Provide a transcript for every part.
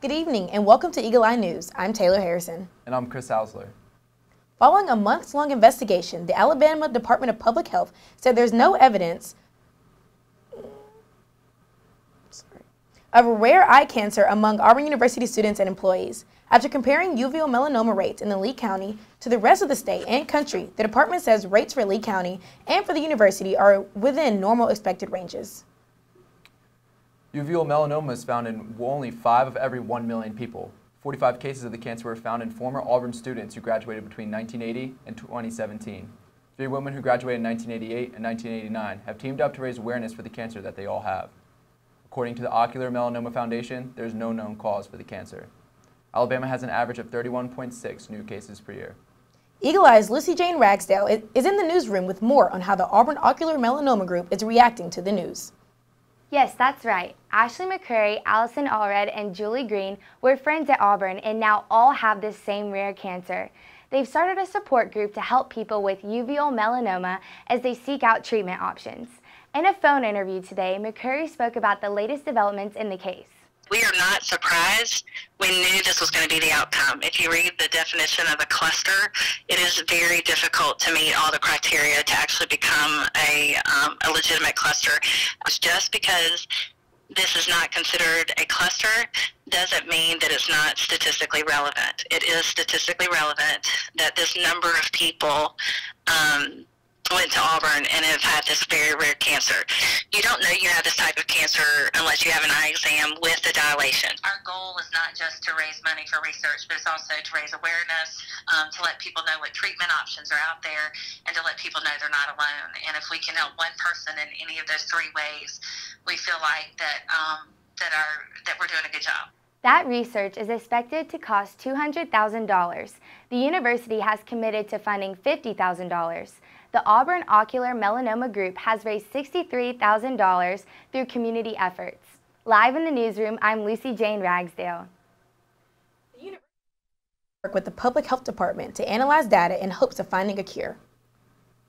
Good evening and welcome to Eagle Eye News. I'm Taylor Harrison. And I'm Chris Hausler. Following a months-long investigation, the Alabama Department of Public Health said there's no evidence of rare eye cancer among Auburn University students and employees. After comparing uveal melanoma rates in the Lee County to the rest of the state and country, the department says rates for Lee County and for the university are within normal expected ranges. Uveal melanoma is found in only 5 of every 1 million people. 45 cases of the cancer were found in former Auburn students who graduated between 1980 and 2017. 3 women who graduated in 1988 and 1989 have teamed up to raise awareness for the cancer that they all have. According to the Ocular Melanoma Foundation, there is no known cause for the cancer. Alabama has an average of 31.6 new cases per year. Eagle Eye's Lucy Jane Ragsdale is in the newsroom with more on how the Auburn Ocular Melanoma Group is reacting to the news. Yes, that's right. Ashley McCurry, Allison Allred, and Julie Green were friends at Auburn and now all have this same rare cancer. They've started a support group to help people with uveal melanoma as they seek out treatment options. In a phone interview today, McCurry spoke about the latest developments in the case. We are not surprised. We knew this was going to be the outcome. If you read the definition of a cluster, it is very difficult to meet all the criteria to actually become a legitimate cluster. Just because this is not considered a cluster doesn't mean that it's not statistically relevant. It is statistically relevant that this number of people went to Auburn and have had this very rare cancer. You don't know you have this type of cancer unless you have an eye exam with the dilation. Our goal is not just to raise money for research, but it's also to raise awareness, to let people know what treatment options are out there, and to let people know they're not alone. And if we can help one person in any of those 3 ways, we feel like that we're doing a good job. That research is expected to cost $200,000. The university has committed to funding $50,000. The Auburn Ocular Melanoma Group has raised $63,000 through community efforts. Live in the newsroom, I'm Lucy Jane Ragsdale. The university work with the Public Health Department to analyze data in hopes of finding a cure.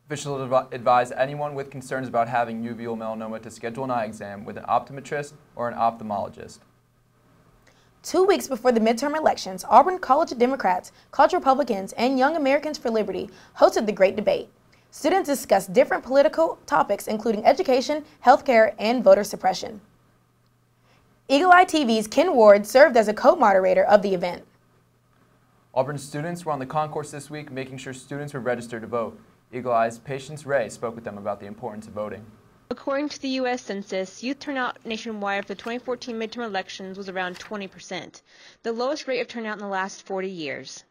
Officials advise anyone with concerns about having uveal melanoma to schedule an eye exam with an optometrist or an ophthalmologist. 2 weeks before the midterm elections, Auburn College Democrats, College Republicans, and Young Americans for Liberty hosted the Great Debate. Students discussed different political topics including education, healthcare, and voter suppression. Eagle Eye TV's Ken Ward served as a co-moderator of the event. Auburn students were on the concourse this week making sure students were registered to vote. Eagle Eye's Patience Ray spoke with them about the importance of voting. According to the U.S. Census, youth turnout nationwide for the 2014 midterm elections was around 20%, the lowest rate of turnout in the last 40 years.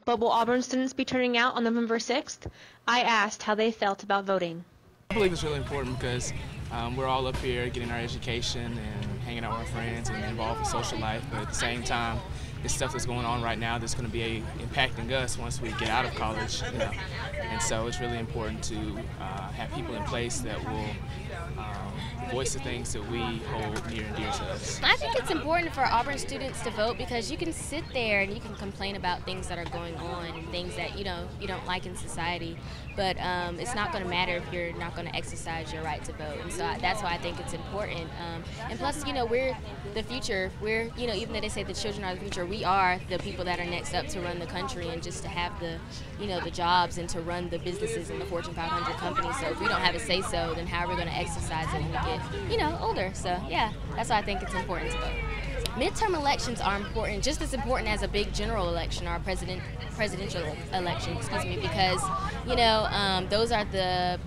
But will Auburn students be turning out on November 6th? I asked how they felt about voting. I believe it's really important because we're all up here getting our education and hanging out with our friends and involved in social life, but at the same time, it's stuff that's going on right now that's going to be impacting us once we get out of college, and so it's really important to have people in place that will voice the things that we hold near and dear to us. I think it's important for Auburn students to vote because you can sit there and you can complain about things that are going on and things that you don't like in society, but it's not going to matter if you're not going to exercise your right to vote. And so that's why I think it's important. And plus, we're the future. We're, even though they say the children are the future, we are the people that are next up to run the country and just to have the, the jobs and to run the businesses in the Fortune 500 companies. So if we don't have a say-so, then how are we going to exercise it when we get, older? So yeah, that's why I think it's important to vote. Midterm elections are important, just as important as a big general election or a presidential election, because, those are the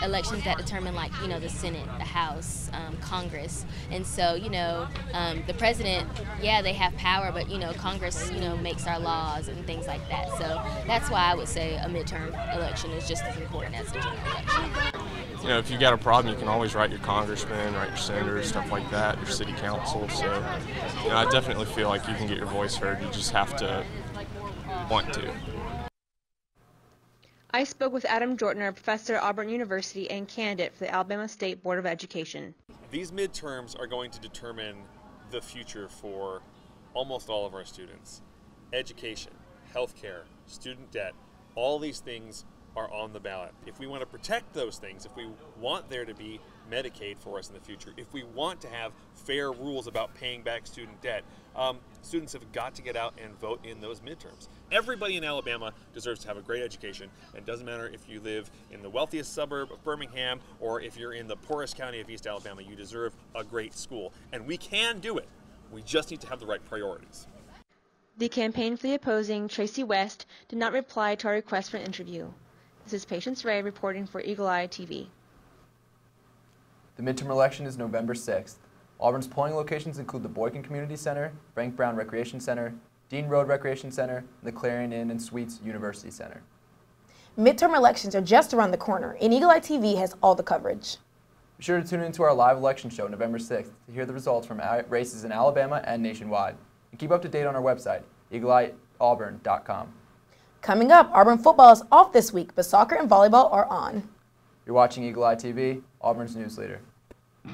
elections that determine, the Senate, the House, Congress. And so, the president, they have power, but, Congress, makes our laws and things like that. So that's why I would say a midterm election is just as important as a general election. If you got a problem, you can always write your congressman, write your senators, stuff like that, your city council. So, I definitely feel like you can get your voice heard. You just have to want to. I spoke with Adam Jortner, a professor at Auburn University and candidate for the Alabama State Board of Education. These midterms are going to determine the future for almost all of our students. Education, healthcare, student debt, all these things are on the ballot. If we want to protect those things, if we want there to be Medicaid for us in the future, if we want to have fair rules about paying back student debt, students have got to get out and vote in those midterms. Everybody in Alabama deserves to have a great education, and it doesn't matter if you live in the wealthiest suburb of Birmingham or if you're in the poorest county of East Alabama, you deserve a great school. And we can do it. We just need to have the right priorities. The campaign for the opposing Tracy West did not reply to our request for an interview. This is Patience Ray reporting for Eagle Eye TV. The midterm election is November 6th. Auburn's polling locations include the Boykin Community Center, Frank Brown Recreation Center, Dean Road Recreation Center, and the Clarion Inn and Suites University Center. Midterm elections are just around the corner, and Eagle Eye TV has all the coverage. Be sure to tune into our live election show November 6th to hear the results from races in Alabama and nationwide. And keep up to date on our website, eagleeyeauburn.com. Coming up, Auburn football is off this week, but soccer and volleyball are on. You're watching Eagle Eye TV, Auburn's news leader.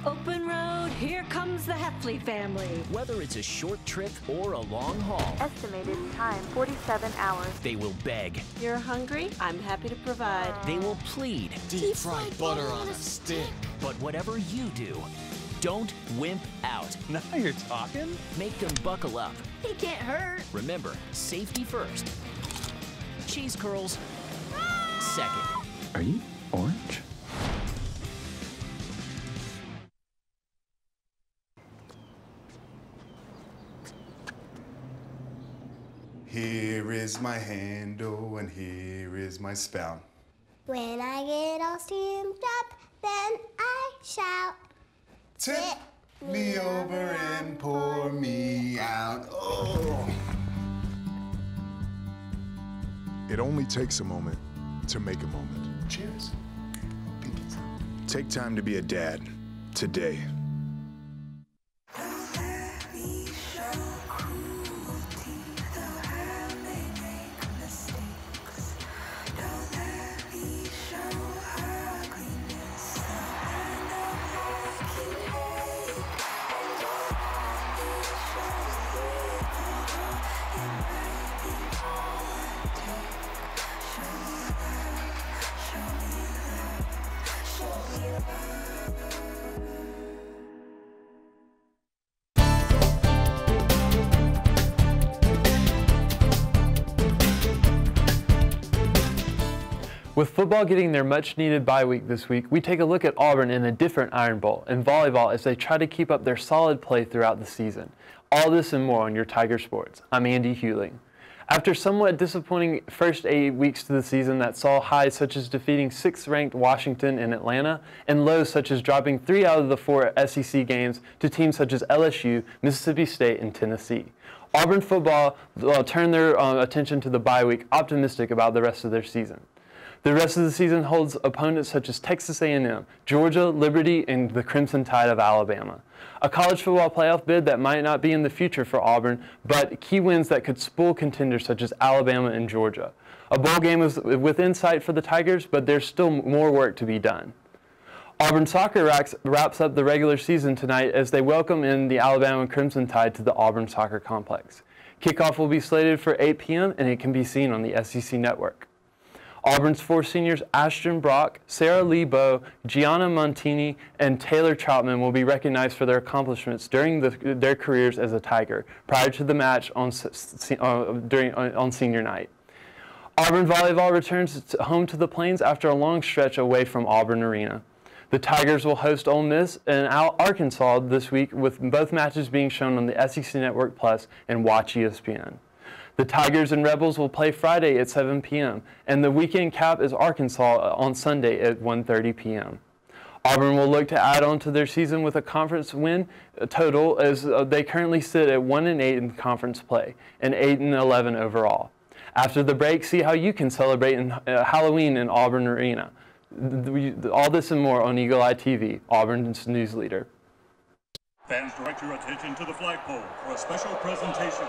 Open road, here comes the Heffley family. Whether it's a short trip or a long haul. Estimated time, 47 hours. They will beg. You're hungry? I'm happy to provide. They will plead. Deep fried butter on a stick. But whatever you do, don't wimp out. Now you're talking. Make them buckle up. He can't hurt. Remember, safety first. Cheese curls second. Are you orange? Here is my handle and here is my spout. When I get all steamed up, then I shout. Tip me over and pour me out. Oh. It only takes a moment to make a moment. Cheers. Take time to be a dad today. With football getting their much-needed bye week this week, we take a look at Auburn in a different Iron Bowl and volleyball as they try to keep up their solid play throughout the season. All this and more on your Tiger Sports. I'm Andy Hewling. After somewhat disappointing first 8 weeks to the season that saw highs such as defeating 6th-ranked Washington and Atlanta, and lows such as dropping 3 out of the 4 SEC games to teams such as LSU, Mississippi State, and Tennessee, Auburn football turned their attention to the bye week, optimistic about the rest of their season. The rest of the season holds opponents such as Texas A&M, Georgia, Liberty, and the Crimson Tide of Alabama. A college football playoff bid that might not be in the future for Auburn, but key wins that could spoil contenders such as Alabama and Georgia. A bowl game is within sight for the Tigers, but there's still more work to be done. Auburn soccer wraps up the regular season tonight as they welcome in the Alabama Crimson Tide to the Auburn Soccer Complex. Kickoff will be slated for 8 p.m. and it can be seen on the SEC Network. Auburn's 4 seniors, Ashton Brock, Sarah Lee Bowe, Gianna Montini, and Taylor Troutman will be recognized for their accomplishments during their careers as a Tiger prior to the match on senior night. Auburn volleyball returns home to the Plains after a long stretch away from Auburn Arena. The Tigers will host Ole Miss and Arkansas this week, with both matches being shown on the SEC Network Plus and Watch ESPN. The Tigers and Rebels will play Friday at 7 p.m., and the weekend cap is Arkansas on Sunday at 1:30 p.m. Auburn will look to add on to their season with a conference win total as they currently sit at 1-8 in conference play and 8-11 overall. After the break, see how you can celebrate Halloween in Auburn Arena. All this and more on Eagle Eye TV, Auburn's news leader. Fans, direct your attention to the flagpole for a special presentation.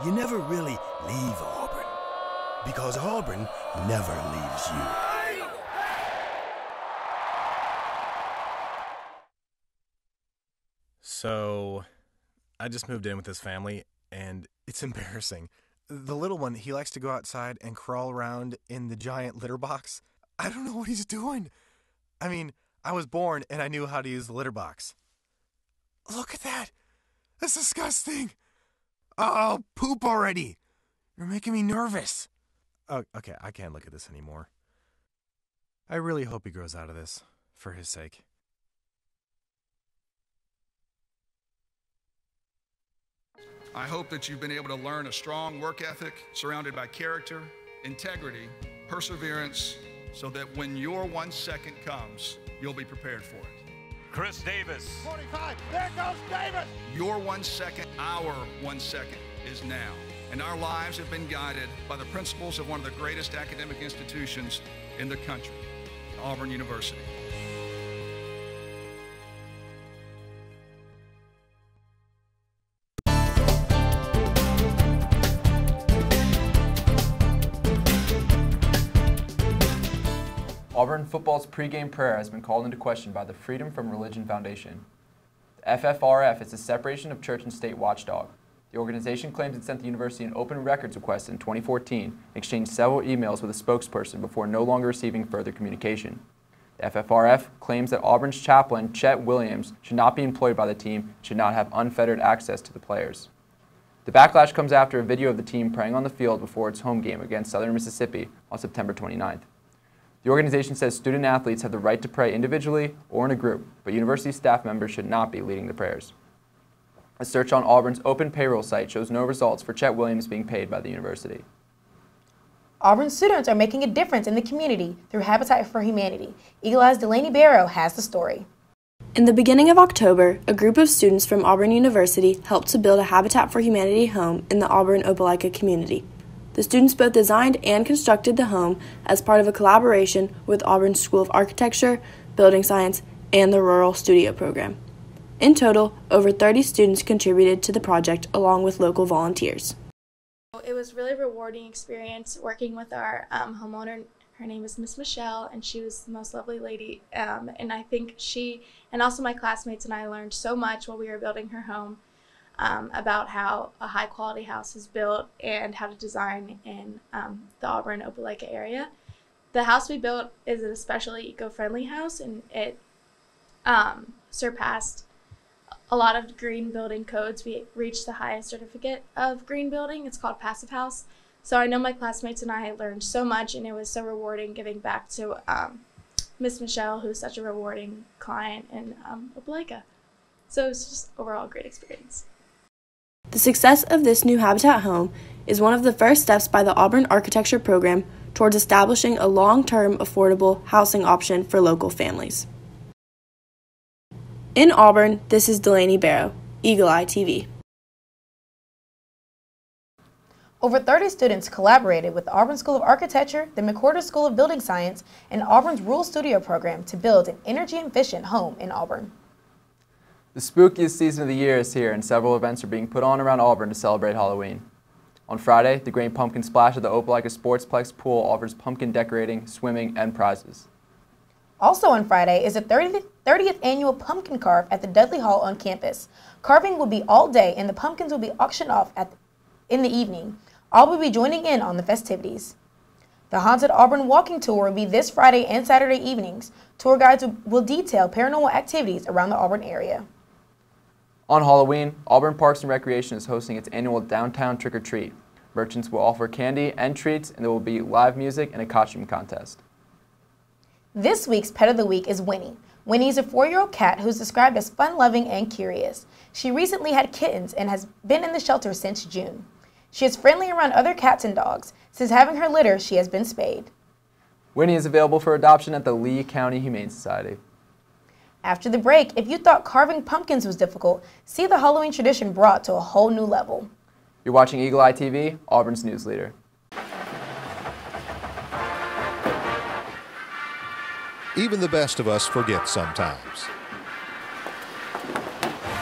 You never really leave Auburn. because Auburn never leaves you. So, I just moved in with this family, and it's embarrassing. The little one, he likes to go outside and crawl around in the giant litter box. I don't know what he's doing. I mean, I was born and I knew how to use the litter box. Look at that. That's disgusting. Oh, poop already. You're making me nervous. Oh, okay, I can't look at this anymore. I really hope he grows out of this, for his sake. I hope that you've been able to learn a strong work ethic surrounded by character, integrity, perseverance, so that when your 1 second comes, you'll be prepared for it. Chris Davis. 45, there goes Davis! Your 1 second, our 1 second is now. And our lives have been guided by the principles of one of the greatest academic institutions in the country, Auburn University. Auburn football's pregame prayer has been called into question by the Freedom from Religion Foundation. The FFRF is the Separation of Church and State watchdog. The organization claims it sent the university an open records request in 2014 and exchanged several emails with a spokesperson before no longer receiving further communication. The FFRF claims that Auburn's chaplain, Chet Williams, should not be employed by the team and should not have unfettered access to the players. The backlash comes after a video of the team praying on the field before its home game against Southern Mississippi on September 29th. The organization says student athletes have the right to pray individually or in a group, but university staff members should not be leading the prayers. A search on Auburn's open payroll site shows no results for Chet Williams being paid by the university. Auburn students are making a difference in the community through Habitat for Humanity. Eagle Eye's Delaney Barrow has the story. In the beginning of October, a group of students from Auburn University helped to build a Habitat for Humanity home in the Auburn-Opelika community. The students both designed and constructed the home as part of a collaboration with Auburn School of Architecture, Building Science, and the Rural Studio Program. In total, over 30 students contributed to the project along with local volunteers. It was a really rewarding experience working with our homeowner. Her name is Miss Michelle, and she was the most lovely lady. And I think she, and also my classmates and I, learned so much while we were building her home. About how a high-quality house is built and how to design in the Auburn-Opelika area. The house we built is an especially eco-friendly house, and it surpassed a lot of green building codes. We reached the highest certificate of green building. It's called Passive House. So I know my classmates and I learned so much, and it was so rewarding giving back to Miss Michelle, who's such a rewarding client in Opelika. So it was just overall a great experience. The success of this new Habitat home is one of the first steps by the Auburn Architecture Program towards establishing a long-term affordable housing option for local families. In Auburn, this is Delaney Barrow, Eagle Eye TV. Over 30 students collaborated with the Auburn School of Architecture, the McWhorter School of Building Science, and Auburn's Rural Studio Program to build an energy-efficient home in Auburn. The spookiest season of the year is here, and several events are being put on around Auburn to celebrate Halloween. On Friday, the Green Pumpkin Splash at the Opelika Sportsplex Pool offers pumpkin decorating, swimming, and prizes. Also on Friday is the 30th annual Pumpkin Carve at the Dudley Hall on campus. Carving will be all day, and the pumpkins will be auctioned off in the evening. All will be joining in on the festivities. The Haunted Auburn Walking Tour will be this Friday and Saturday evenings. Tour guides will detail paranormal activities around the Auburn area. On Halloween, Auburn Parks and Recreation is hosting its annual Downtown Trick or Treat. Merchants will offer candy and treats, and there will be live music and a costume contest. This week's Pet of the Week is Winnie. Winnie is a 4-year-old cat who's described as fun-loving and curious. She recently had kittens and has been in the shelter since June. She is friendly around other cats and dogs. Since having her litter, she has been spayed. Winnie is available for adoption at the Lee County Humane Society. After the break, if you thought carving pumpkins was difficult, see the Halloween tradition brought to a whole new level. You're watching Eagle Eye TV, Auburn's news leader. Even the best of us forget sometimes.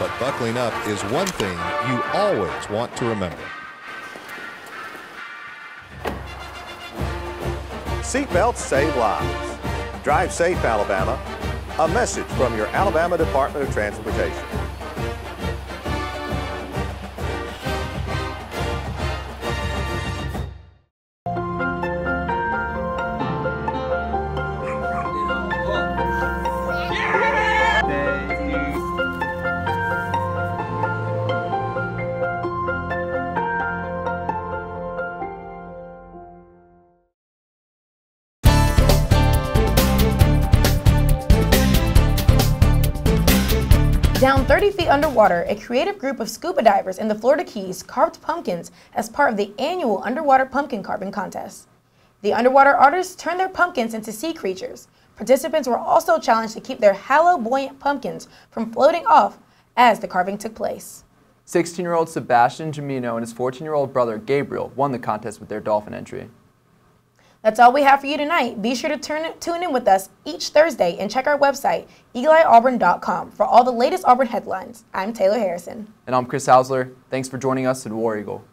But buckling up is one thing you always want to remember. Seatbelts save lives. Drive safe, Alabama. A message from your Alabama Department of Transportation. Down 30 feet underwater, a creative group of scuba divers in the Florida Keys carved pumpkins as part of the annual Underwater Pumpkin Carving Contest. The underwater artists turned their pumpkins into sea creatures. Participants were also challenged to keep their halo-buoyant pumpkins from floating off as the carving took place. 16-year-old Sebastian Gemino and his 14-year-old brother Gabriel won the contest with their dolphin entry. That's all we have for you tonight. Be sure to tune in with us each Thursday and check our website, eagleeyeauburn.com, for all the latest Auburn headlines. I'm Taylor Harrison. And I'm Chris Hausler. Thanks for joining us at War Eagle.